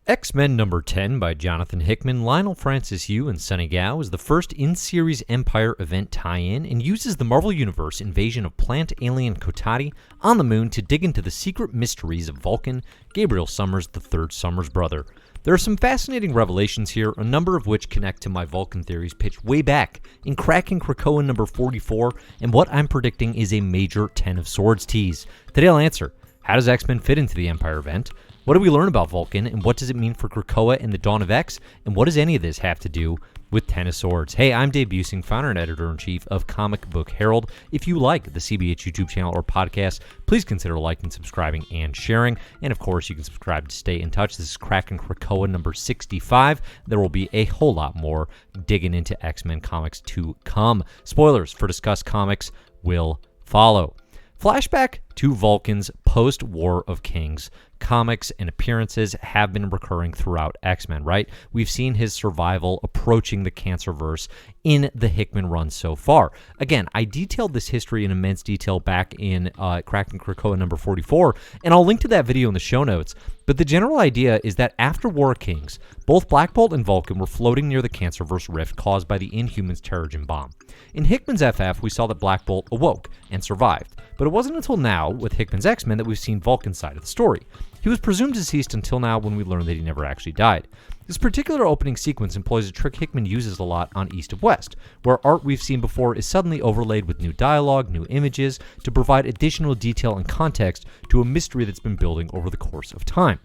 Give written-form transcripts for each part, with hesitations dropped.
X-Men number 10 by Jonathan Hickman, Leinil, Francis Yu, and Sunny Gao is the first in-series Empyre event tie-in and uses the Marvel Universe invasion of plant alien Cotati on the moon to dig into the secret mysteries of Vulcan, Gabriel Summers, the third Summers brother. There are some fascinating revelations here, a number of which connect to my Vulcan theories pitched way back in Krakin Krakoa number 44, and what I'm predicting is a major Ten of Swords tease. Today I'll answer, how does X-Men fit into the Empyre event? What do we learn about Vulcan, and what does it mean for Krakoa and the Dawn of X, and what does any of this have to do with Ten of Swords? Hey, I'm Dave Busing, founder and editor-in-chief of Comic Book Herald. If you like the CBH YouTube channel or podcast, please consider liking, subscribing, and sharing. And of course, you can subscribe to stay in touch. This is Krakin Krakoa number 65. There will be a whole lot more digging into X-Men comics to come. Spoilers for Discuss Comics will follow. Flashback to Vulcan's post-War of Kings. Comics and appearances have been recurring throughout X-Men, right? We've seen his survival approaching the Cancerverse in the Hickman run so far. Again, I detailed this history in immense detail back in Krakin Krakoa number 44, and I'll link to that video in the show notes. But the general idea is that after War of Kings, both Black Bolt and Vulcan were floating near the Cancerverse rift caused by the Inhumans' Terrigen bomb. In Hickman's FF, we saw that Black Bolt awoke and survived, but it wasn't until now, with Hickman's X-Men, that we've seen Vulcan's side of the story. He was presumed deceased until now when we learned that he never actually died. This particular opening sequence employs a trick Hickman uses a lot on East of West, where art we've seen before is suddenly overlaid with new dialogue, new images, to provide additional detail and context to a mystery that's been building over the course of time.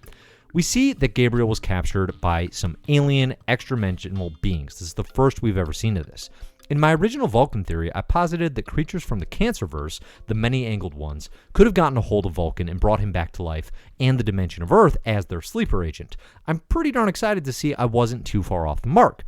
We see that Gabriel was captured by some alien, extra-dimensional beings. This is the first we've ever seen of this. In my original Vulcan theory, I posited that creatures from the Cancerverse, the many-angled ones, could have gotten a hold of Vulcan and brought him back to life and the dimension of Earth as their sleeper agent. I'm pretty darn excited to see I wasn't too far off the mark.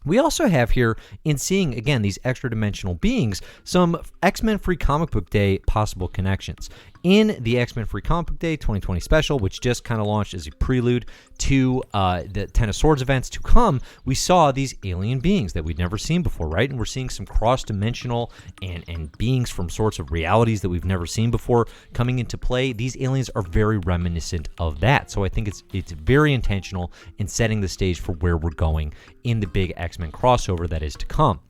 We also have here, in seeing, again, these extra-dimensional beings, some X-Men Free Comic Book Day possible connections. In the X-Men Free Comic Book Day 2020 special, which just kind of launched as a prelude to the Ten of Swords events to come, we saw these alien beings that we'd never seen before, right? And we're seeing some cross-dimensional and beings from sorts of realities that we've never seen before coming into play. These aliens are very reminiscent of that. So I think it's very intentional in setting the stage for where we're going in the big X-Men crossover that is to come.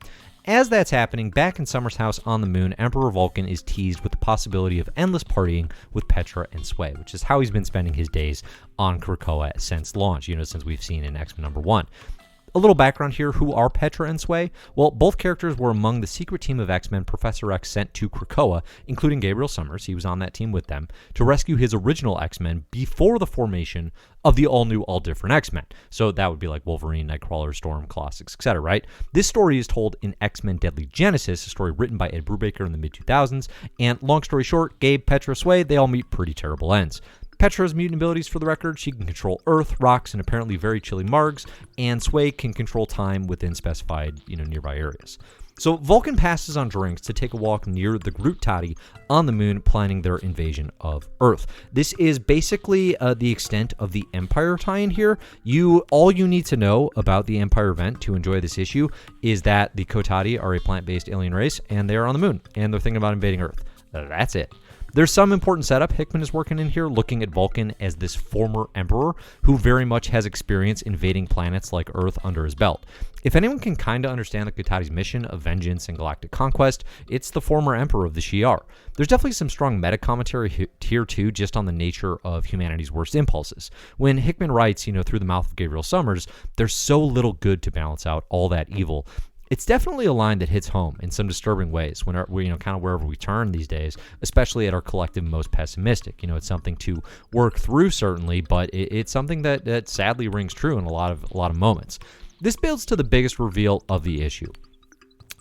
As that's happening, back in Summers' house on the moon, Emperor Vulcan is teased with the possibility of endless partying with Petra and Sway, which is how he's been spending his days on Krakoa since launch, since we've seen in X-Men number 1. A little background here, who are Petra and Sway? Well, both characters were among the secret team of X-Men Professor X sent to Krakoa, including Gabriel Summers, he was on that team with them, to rescue his original X-Men before the formation of the all-new, all-different X-Men. So that would be like Wolverine, Nightcrawler, Storm, Colossus, etc., right? This story is told in X-Men Deadly Genesis, a story written by Ed Brubaker in the mid-2000s, and long story short, Gabe, Petra, Sway, they all meet pretty terrible ends. Petra's mutant abilities, for the record, she can control Earth, rocks, and apparently very chilly margs, and Sway can control time within specified, nearby areas. So Vulcan passes on drinks to take a walk near the Cotati on the moon, planning their invasion of Earth. This is basically the extent of the Empyre tie-in here. All you need to know about the Empyre event to enjoy this issue is that the Cotati are a plant-based alien race, and they are on the moon, and they're thinking about invading Earth. That's it. There's some important setup Hickman is working in here, looking at Vulcan as this former emperor who very much has experience invading planets like Earth under his belt. If anyone can kind of understand the Cotati's mission of vengeance and galactic conquest, it's the former emperor of the Shi'ar. There's definitely some strong meta-commentary here too, just on the nature of humanity's worst impulses. When Hickman writes, through the mouth of Gabriel Summers, there's so little good to balance out all that evil. It's definitely a line that hits home in some disturbing ways when kind of wherever we turn these days, especially at our collective most pessimistic. It's something to work through, certainly, but it's something that sadly rings true in a lot of moments. This builds to the biggest reveal of the issue.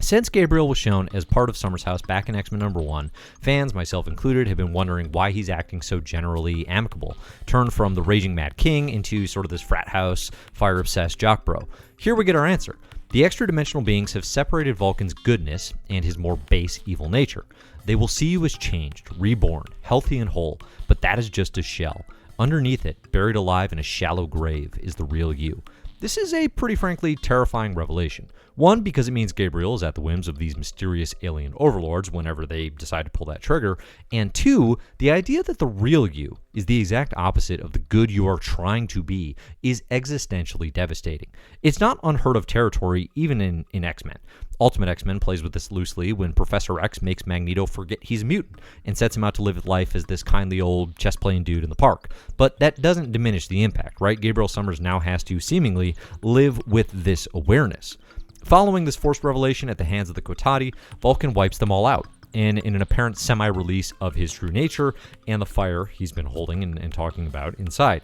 Since Gabriel was shown as part of Summers' house back in X-Men number 1, fans, myself included, have been wondering why he's acting so generally amicable, turned from the raging Mad King into sort of this frat house, fire-obsessed jock bro. Here we get our answer. The extra-dimensional beings have separated Vulcan's goodness and his more base evil nature. They will see you as changed, reborn, healthy and whole, but that is just a shell. Underneath it, buried alive in a shallow grave, is the real you. This is a pretty frankly terrifying revelation. One, because it means Gabriel is at the whims of these mysterious alien overlords whenever they decide to pull that trigger. And two, the idea that the real you is the exact opposite of the good you are trying to be is existentially devastating. It's not unheard of territory even in X-Men. Ultimate X-Men plays with this loosely when Professor X makes Magneto forget he's a mutant and sets him out to live life as this kindly old chess-playing dude in the park. But that doesn't diminish the impact, right? Gabriel Summers now has to seemingly live with this awareness. Following this forced revelation at the hands of the Cotati, Vulcan wipes them all out. And in an apparent semi-release of his true nature and the fire he's been holding and talking about inside.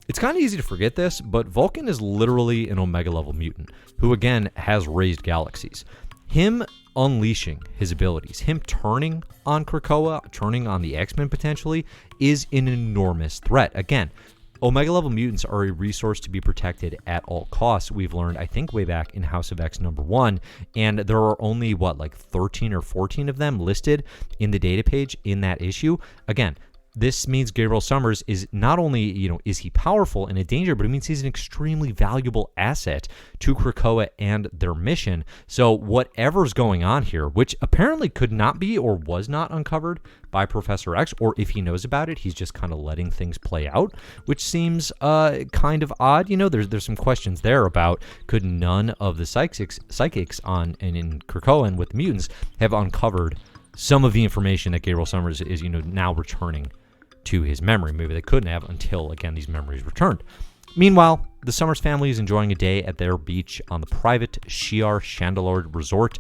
It's kind of easy to forget this, but Vulcan is literally an Omega-level mutant, who again has raised galaxies. Him unleashing his abilities, him turning on Krakoa, turning on the X-Men potentially, is an enormous threat. Again, Omega-level mutants are a resource to be protected at all costs. We've learned, I think, way back in House of X #1, and there are only, 13 or 14 of them listed in the data page in that issue. Again, this means Gabriel Summers is not only, is he powerful and a danger, but it means he's an extremely valuable asset to Krakoa and their mission. So whatever's going on here, which apparently could not be or was not uncovered by Professor X, or if he knows about it, he's just kind of letting things play out, which seems kind of odd. There's some questions there about could none of the psychics in Krakoa and with the mutants have uncovered some of the information that Gabriel Summers is, now returning to his memory. Maybe they couldn't have until, again, these memories returned. Meanwhile, the Summers family is enjoying a day at their beach on the private Shi'ar Chandelier Resort.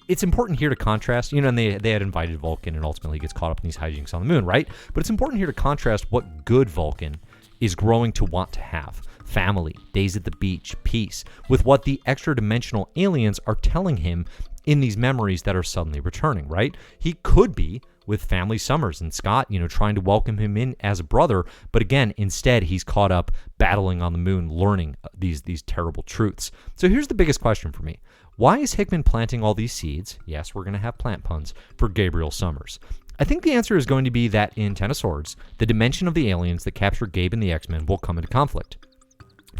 It's important here to contrast, and they had invited Vulcan and ultimately he gets caught up in these hijinks on the moon, right? But it's important here to contrast what good Vulcan is growing to want to have. Family, days at the beach, peace, with what the extra-dimensional aliens are telling him in these memories that are suddenly returning, right? He could be with family Summers and Scott, trying to welcome him in as a brother. But again, instead, he's caught up battling on the moon, learning these terrible truths. So here's the biggest question for me. Why is Hickman planting all these seeds? Yes, we're going to have plant puns for Gabriel Summers. I think the answer is going to be that in Ten of Swords, the dimension of the aliens that capture Gabe and the X-Men will come into conflict.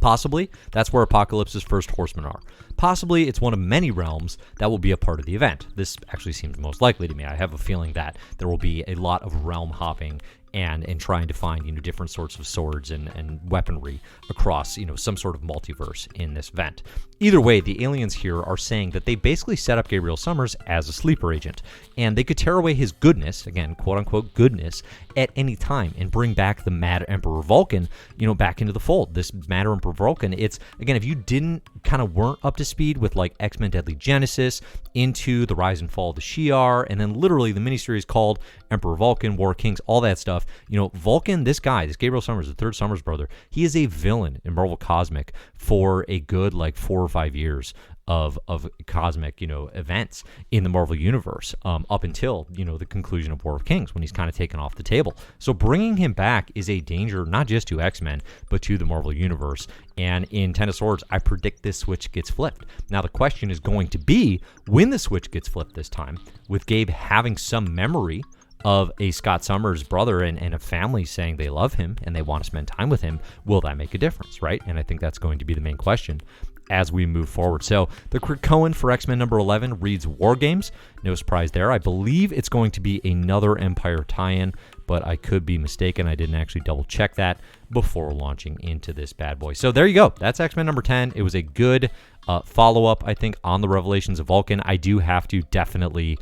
Possibly, that's where Apocalypse's first horsemen are. Possibly, it's one of many realms that will be a part of the event. This actually seems most likely to me. I have a feeling that there will be a lot of realm hopping and trying to find, different sorts of swords and weaponry across, some sort of multiverse in this event. Either way, the aliens here are saying that they basically set up Gabriel Summers as a sleeper agent, and they could tear away his goodness, again, quote-unquote goodness, at any time and bring back the Mad Emperor Vulcan, back into the fold. This Mad Emperor Vulcan, it's, again, if you weren't up to speed with, X-Men Deadly Genesis, into the Rise and Fall of the Shi'ar, and then literally the miniseries called Emperor Vulcan, War of Kings, all that stuff, Vulcan, this Gabriel Summers, the third Summers brother, he is a villain in Marvel Cosmic for a good, 4 or 5 years of cosmic, events in the Marvel Universe, up until, the conclusion of War of Kings, when he's kind of taken off the table. So bringing him back is a danger, not just to X-Men, but to the Marvel Universe. And in Ten of Swords, I predict this switch gets flipped. Now, the question is going to be, when the switch gets flipped this time, with Gabe having some memory of a Scott Summers brother and a family saying they love him and they want to spend time with him, will that make a difference, right? And I think that's going to be the main question as we move forward. So the Krakoan for X-Men #11 reads War Games. No surprise there. I believe it's going to be another Empyre tie-in, but I could be mistaken. I didn't actually double check that before launching into this bad boy. So there you go. That's X-Men #10. It was a good follow-up, I think, on the revelations of Vulcan. I do have to definitely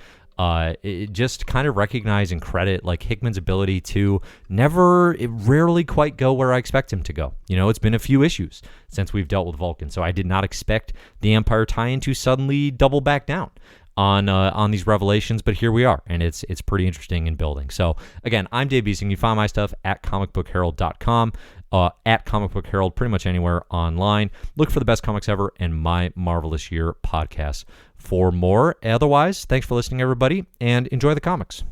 just kind of recognize and credit Hickman's ability to rarely quite go where I expect him to go. It's been a few issues since we've dealt with Vulcan, so I did not expect the Empyre tie-in to suddenly double back down on these revelations, but here we are, and it's pretty interesting in building. So again, I'm Dave Beasing. You find my stuff at comicbookherald.com, at Comic Book Herald, pretty much anywhere online. Look for the best comics ever and My Marvelous Year podcast for more. Otherwise, thanks for listening, everybody, and enjoy the comics.